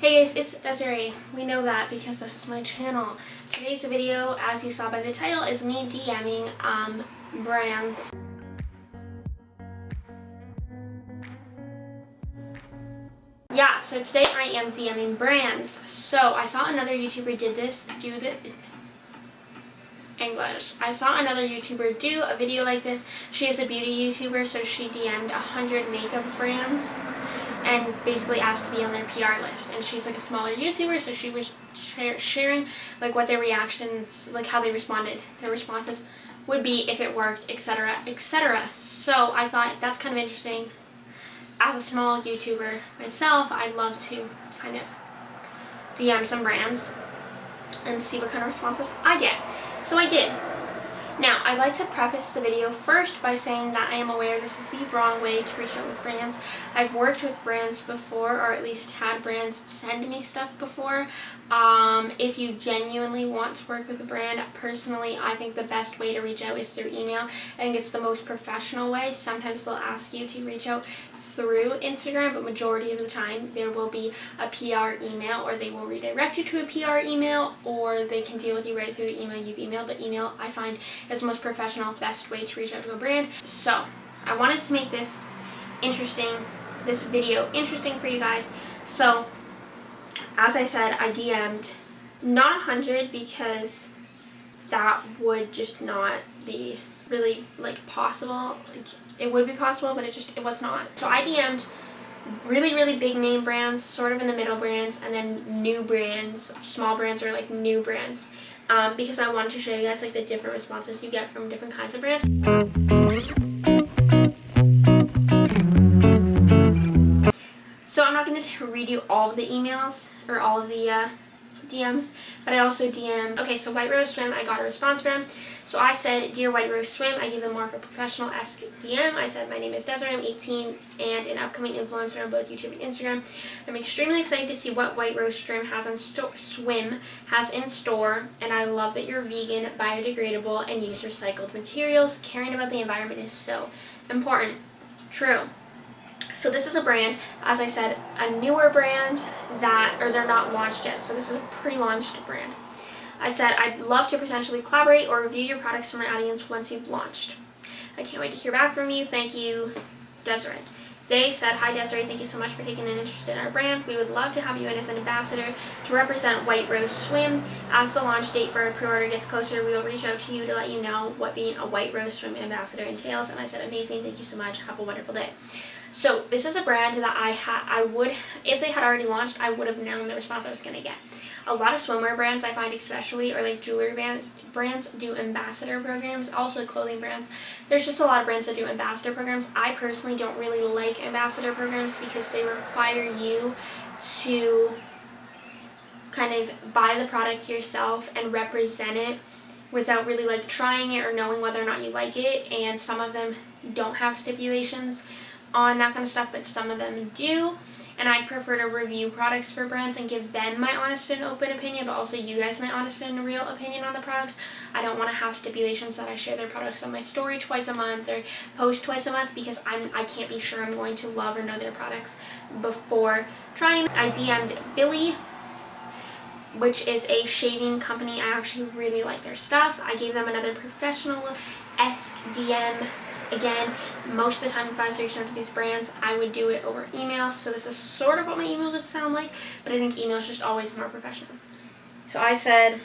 Hey guys, it's Desiree. We know that because this is my channel. Today's video, as you saw by the title, is me DMing brands. Yeah, so today I am DMing brands. So I saw another YouTuber do the English. I saw another YouTuber do a video like this. She is a beauty YouTuber, so she DM'd 100 makeup brands and basically asked to be on their PR list. And she's like a smaller YouTuber, so she was sharing like what their reactions, like how they responded, their responses would be if it worked, etc., etc. So I thought that's kind of interesting. As a small YouTuber myself, I'd love to kind of DM some brands and see what kind of responses I get. So I did. Now, I'd like to preface the video first by saying that I am aware this is the wrong way to reach out with brands. I've worked with brands before, or at least had brands send me stuff before. If you genuinely want to work with a brand, personally, I think the best way to reach out is through email. I think it's the most professional way. Sometimes they'll ask you to reach out through Instagram, but majority of the time there will be a PR email, or they will redirect you to a PR email, or they can deal with you right through the email you've emailed. But email, I find, is the most professional, best way to reach out to a brand. So I wanted to make this video interesting for you guys. So as I said, I DM'd not 100 because that would just not be really like possible. Like, it would be possible, but it was not. So I DM'd really big name brands, sort of in the middle brands, and then new brands, small brands, or like new brands, because I wanted to show you guys like the different responses you get from different kinds of brands. So I'm not going to read you all of the emails or all of the DMs, but I also DM'd, okay, so White Rose Swim, I got a response from. So I said, Dear White Rose Swim, I gave them more of a professional-esque DM. I said, my name is Desiree, I'm 18 and an upcoming influencer on both YouTube and Instagram. I'm extremely excited to see what White Rose Swim has in store, and I love that you're vegan, biodegradable, and use recycled materials. Caring about the environment is so important. True. So this is a brand, as I said, a newer brand they're not launched yet. So this is a pre-launched brand. I said, I'd love to potentially collaborate or review your products for my audience once you've launched. I can't wait to hear back from you. Thank you, Desiree. They said, Hi Desiree, thank you so much for taking an interest in our brand. We would love to have you in as an ambassador to represent White Rose Swim. As the launch date for our pre-order gets closer, we will reach out to you to let you know what being a White Rose Swim ambassador entails. And I said, amazing, thank you so much. Have a wonderful day. So this is a brand that I would, if they had already launched, I would have known the response I was going to get. A lot of swimwear brands I find especially, or like jewelry brands do ambassador programs, also clothing brands. There's just a lot of brands that do ambassador programs. I personally don't really like ambassador programs because they require you to kind of buy the product yourself and represent it without really like trying it or knowing whether or not you like it, and some of them don't have stipulations on that kind of stuff, but some of them do. And I'd prefer to review products for brands and give them my honest and open opinion, but also you guys my honest and real opinion on the products. I don't want to have stipulations that I share their products on my story twice a month or post twice a month, because I can't be sure I'm going to love or know their products before trying. I DM'd Billy, which is a shaving company. I actually really like their stuff. I gave them another professional-esque DM. Again, most of the time if I was reaching out to these brands, I would do it over email. So this is sort of what my email would sound like, but I think email is just always more professional. So I said,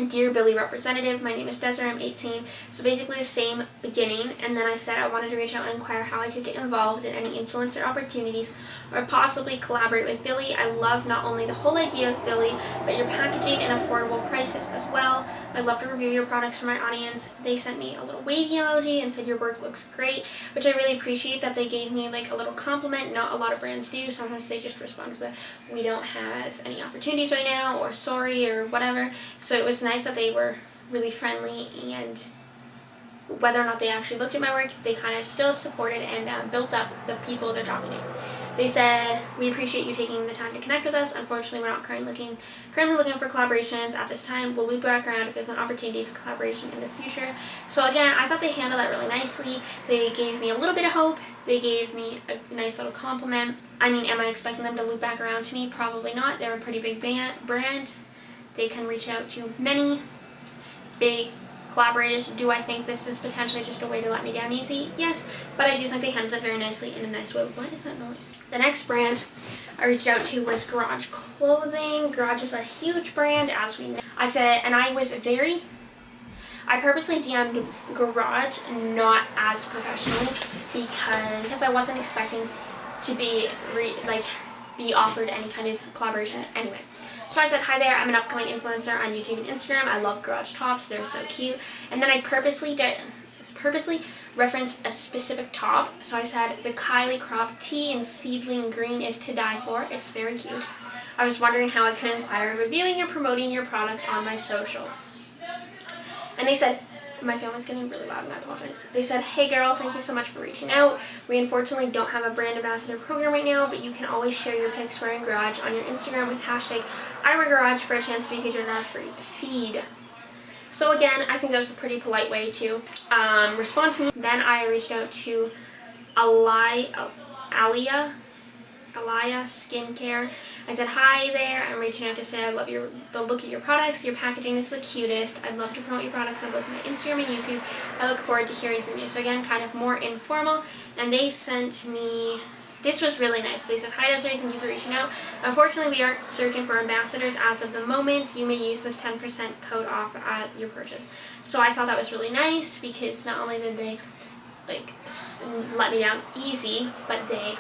Dear Billy representative, my name is Desiree, I'm 18. So basically the same beginning, and then I said I wanted to reach out and inquire how I could get involved in any influencer opportunities or possibly collaborate with Billy. I love not only the whole idea of Billy, but your packaging and affordable prices as well. I'd love to review your products for my audience. They sent me a little wavy emoji and said your work looks great, which I really appreciate that they gave me like a little compliment. Not a lot of brands do. Sometimes they just respond to the we don't have any opportunities right now, or sorry, or whatever. So it was nice that they were really friendly, and whether or not they actually looked at my work, they kind of still supported and built up the people they're talking to. They said, we appreciate you taking the time to connect with us. Unfortunately, we're not currently looking for collaborations at this time. We'll loop back around if there's an opportunity for collaboration in the future. So again, I thought they handled that really nicely. They gave me a little bit of hope. They gave me a nice little compliment. I mean, am I expecting them to loop back around to me? Probably not. They're a pretty big brand. They can reach out to many big collaborators. Do I think this is potentially just a way to let me down easy? Yes, but I do think they handled it very nicely in a nice way. What is that noise? The next brand I reached out to was Garage Clothing. Garage is a huge brand, as we know. I purposely DM'd Garage not as professionally because I wasn't expecting to be offered any kind of collaboration anyway. So I said, hi there, I'm an upcoming influencer on YouTube and Instagram. I love Garage tops, they're so cute. And then I purposely referenced a specific top. So I said, the Kylie crop tee in seedling green is to die for. It's very cute. I was wondering how I could inquire reviewing and promoting your products on my socials. And they said, my phone was getting really loud and I apologize. They said, hey girl, thank you so much for reaching out. We unfortunately don't have a brand ambassador program right now, but you can always share your pics wearing Garage on your Instagram with hashtag #IWearGarage for a chance to be featured in our free feed. So again, I think that was a pretty polite way to respond to me. Then I reached out to Alaya Skincare. I said, hi there, I'm reaching out to say I love the look of your products. Your packaging is the cutest. I'd love to promote your products on both my Instagram and YouTube. I look forward to hearing from you. So again, kind of more informal. And they sent me, this was really nice. They said, hi Desiree, thank you for reaching out. Unfortunately, we aren't searching for ambassadors as of the moment. You may use this 10% code off at your purchase. So I thought that was really nice because not only did they let me down easy, but they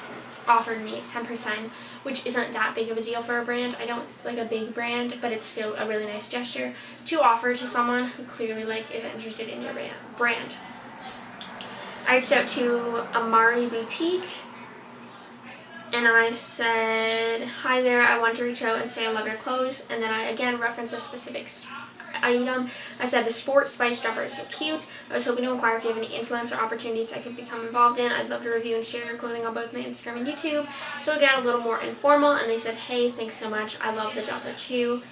offered me 10%, which isn't that big of a deal for a brand. I don't like a big brand, but it's still a really nice gesture to offer to someone who clearly is interested in your brand. I reached out to Amari Boutique and I said, hi there, I want to reach out and say I love your clothes. And then I again referenced a specific item. I said the Sport Spice jumper is so cute. I was hoping to inquire if you have any influencer opportunities I could become involved in. I'd love to review and share your clothing on both my Instagram and YouTube. So again, a little more informal, and they said, hey, thanks so much. I love the jumper too.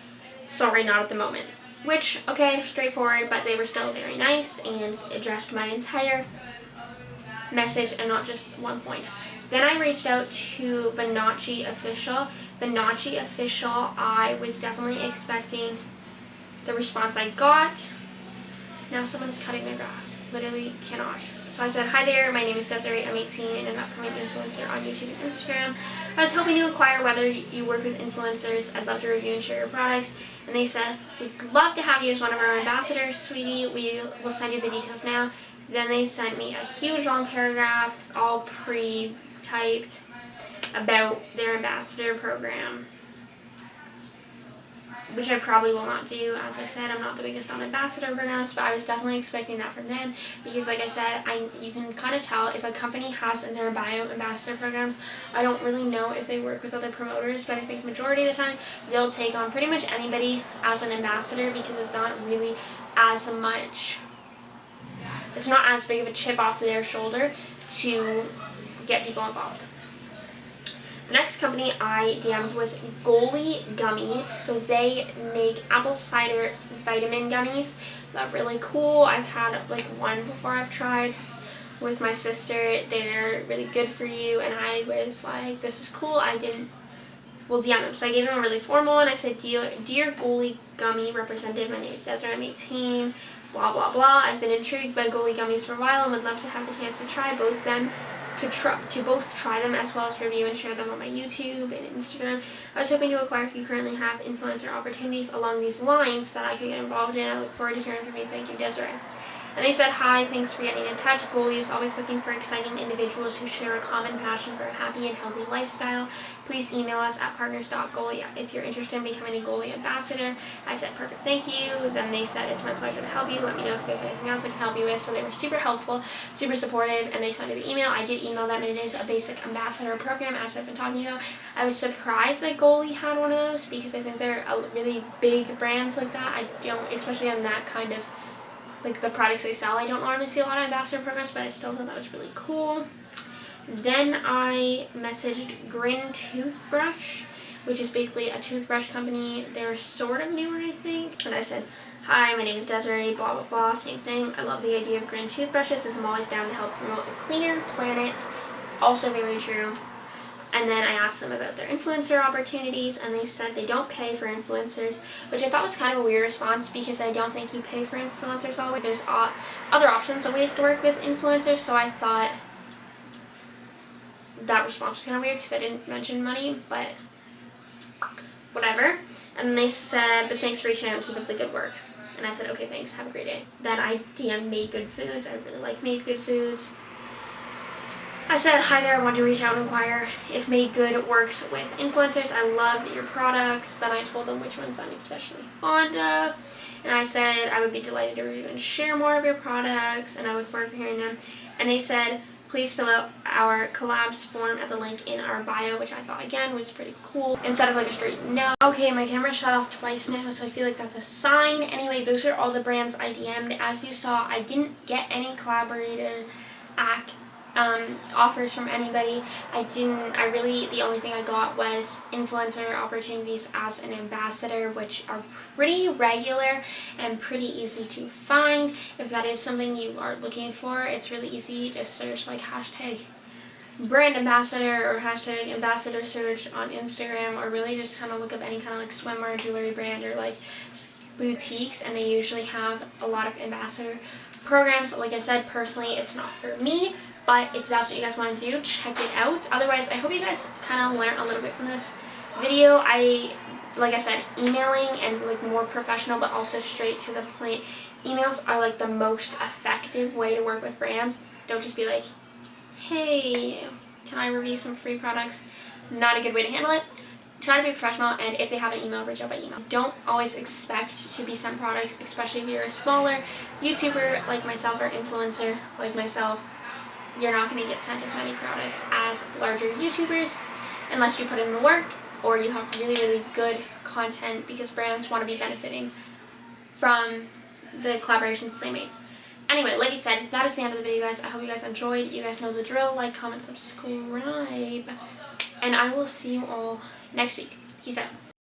Sorry, not at the moment. Which, okay, straightforward, but they were still very nice and addressed my entire message and not just one point. Then I reached out to Where.She.Hides Official. Where.She.Hides Official, I was definitely expecting the response I got. Now someone's cutting their grass. Literally cannot. So I said, hi there, my name is Desiree, I'm 18 and an upcoming influencer on YouTube and Instagram. I was hoping to inquire whether you work with influencers. I'd love to review and share your products. And they said, we'd love to have you as one of our ambassadors, sweetie. We will send you the details now. Then they sent me a huge long paragraph, all pre-typed, about their ambassador program, which I probably will not do. As I said, I'm not the biggest on ambassador programs, but I was definitely expecting that from them because, like I said, you can kind of tell if a company has in their bio ambassador programs. I don't really know if they work with other promoters, but I think majority of the time they'll take on pretty much anybody as an ambassador because it's not really as much, it's not as big of a chip off their shoulder to get people involved. The next company I DM'd was Goalie Gummy. So they make apple cider vitamin gummies. They're really cool. I've had one before I've tried with my sister. They're really good for you. And I was like, this is cool. DM them. So I gave them a really formal one. I said, Dear Goalie Gummy representative, my name is Desiree, I'm 18, blah, blah, blah. I've been intrigued by Goalie Gummies for a while and would love to have the chance to try both them. To both try them as well as review and share them on my YouTube and Instagram. I was hoping to inquire if you currently have influencer opportunities along these lines that I could get involved in. I look forward to hearing from you. Thank you, Desiree. And they said, hi, thanks for getting in touch. Goalie is always looking for exciting individuals who share a common passion for a happy and healthy lifestyle. Please email us at partners.goalie if you're interested in becoming a Goalie ambassador. I said, perfect, thank you. Then they said, it's my pleasure to help you. Let me know if there's anything else I can help you with. So they were super helpful, super supportive, and they sent me the email. I did email them, and it is a basic ambassador program, as I've been talking about. I was surprised that Goalie had one of those because I think they're really big brands like that. I don't, especially on that kind of the products they sell. I don't normally see a lot of ambassador programs, but I still thought that was really cool. Then I messaged Grin Toothbrush, which is basically a toothbrush company. They're sort of newer, I think. And I said, hi, my name is Desiree, blah, blah, blah, same thing. I love the idea of Grin toothbrushes as I'm always down to help promote a cleaner planet. Also very true. And then I asked them about their influencer opportunities, and they said they don't pay for influencers, which I thought was kind of a weird response because I don't think you pay for influencers always. There's other options and ways to work with influencers, so I thought that response was kind of weird because I didn't mention money, but whatever. And then they said, but thanks for reaching out and keep up the good work. And I said, okay, thanks, have a great day. Then I DM'd Made Good Foods. I really like Made Good Foods. I said, hi there, I wanted to reach out and inquire if Made Good works with influencers. I love your products. Then I told them which ones I'm especially fond of. And I said, I would be delighted to review and share more of your products, and I look forward to hearing them. And they said, please fill out our collabs form at the link in our bio, which I thought, again, was pretty cool, instead of like a straight no. Okay, my camera shut off twice now, so I feel like that's a sign. Anyway, those are all the brands I DM'd. As you saw, I didn't get any collaborator offers from anybody. The only thing I got was influencer opportunities as an ambassador, which are pretty regular and pretty easy to find. If that is something you are looking for, it's really easy. Just search like hashtag brand ambassador or hashtag ambassador search on Instagram, or really just kind of look up any kind of like swimwear, jewelry brand, or like boutiques, and they usually have a lot of ambassador programs. Like I said, personally, it's not for me. But if that's what you guys want to do, check it out. Otherwise, I hope you guys kind of learn a little bit from this video. Like I said, emailing and like more professional but also straight to the point emails are like the most effective way to work with brands. Don't just be like, hey, can I review some free products? Not a good way to handle it. Try to be professional, and if they have an email, reach out by email. Don't always expect to be sent products, especially if you're a smaller YouTuber like myself or influencer like myself. You're not going to get sent as many products as larger YouTubers unless you put in the work or you have really, really good content, because brands want to be benefiting from the collaborations they make. Anyway, like I said, that is the end of the video, guys. I hope you guys enjoyed. You guys know the drill. Like, comment, subscribe. And I will see you all next week. Peace out.